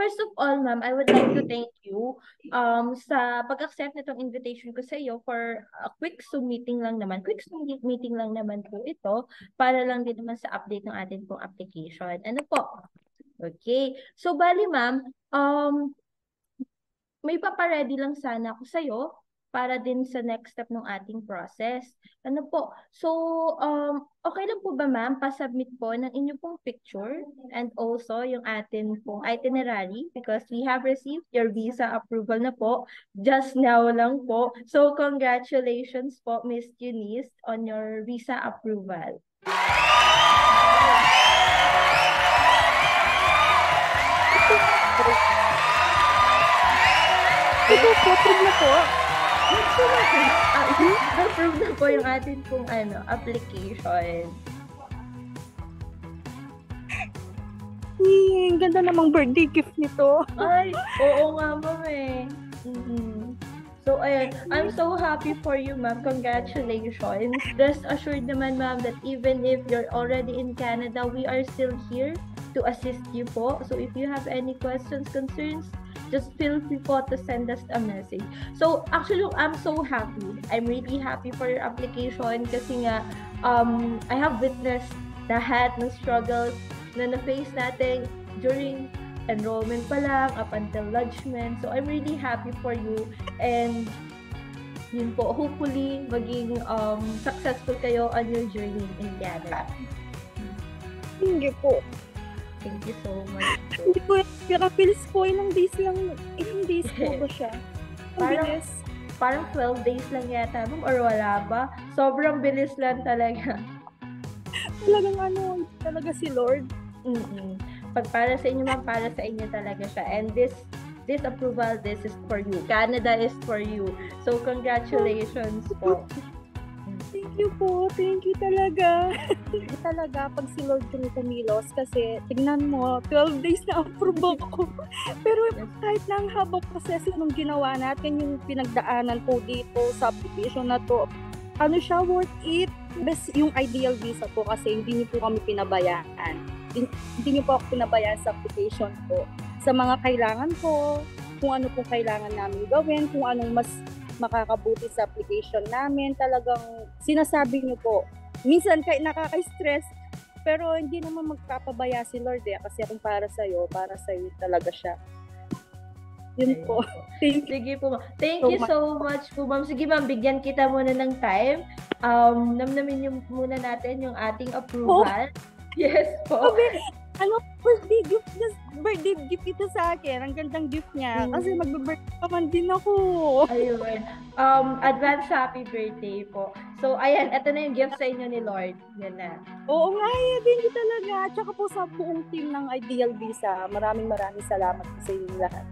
first of all, ma'am, I would like to thank you sa pag-accept nitong invitation ko sa iyo for a quick Zoom meeting lang naman. Quick Zoom meeting lang naman po ito para lang din naman sa update ng atin pong application. Ano po? Okay. So, bali, ma'am, may papaready lang sana ako sa'yo para din sa next step ng ating process. Ano po? So, okay lang po ba ma'am, pasubmit po ng inyo pong picture and also yung atin pong itinerary because we have received your visa approval na po just now lang po. So, congratulations po, Miss Eunice, on your visa approval. Approve na po. Approve na po yung atin pong application. Ang ganda namang birthday gift nito. Ay, oo nga ma'am eh. So, ayan. I'm so happy for you, ma'am. Congratulations. Rest assured naman, ma'am, that even if you're already in Canada, we are still here to assist you po. So, if you have any questions, concerns, just feel free po to send us a message. So, actually, I'm so happy. I'm really happy for your application kasi nga, I have witnessed lahat ng struggles na na-face natin during enrollment pa lang, up until lodgement. So, I'm really happy for you. And, yun po, hopefully, maging successful kayo on your journey in Canada. Hindi po. Thank you so much. Hindi po, pinapilis po, ilang days po ba siya? Parang 12 days lang yata, ma'am, or wala ba? Sobrang bilis lang talaga. Talagang talaga si Lord. Pag para sa inyo, ma'am, para sa inyo talaga siya. And this approval, this is for you. Canada is for you. So, congratulations po. Thank you po. Thank you talaga. Talaga, pag si Lord yung kumilos, kasi tignan mo, 12 days na approve ako. Pero kahit na ang habang proseso nung ginawa natin, yung pinagdaanan po dito sa application na to, siya, worth it. Best yung ideal visa po kasi hindi niyo po kami pinabayaan. Hindi niyo po ako pinabayaan sa application ko. Sa mga kailangan ko, kung ano pong kailangan namin gawin, kung anong mas makakabuti sa application namin, talagang sinasabi niyo po. Minsan kahit nakaka-stress, pero hindi naman magpapabaya si Lord kasi kung para sa'yo talaga siya. Yun po. Sige po, ma'am. Thank you so much po, ma'am. Sige, ma'am, bigyan kita muna ng time. Namnamin yung muna natin yung ating approval. Yes po. Birthday gift ito sa akin. Ang gandang gift niya. Kasi magbe-birthday naman din ako. Ayun. Advance happy birthday po. So, ayan. Ito na yung gift sa inyo ni Lord. Yan na. Oo nga, din talaga. Tsaka po sa buong team ng Ideal Visa. Maraming salamat sa inyo lahat.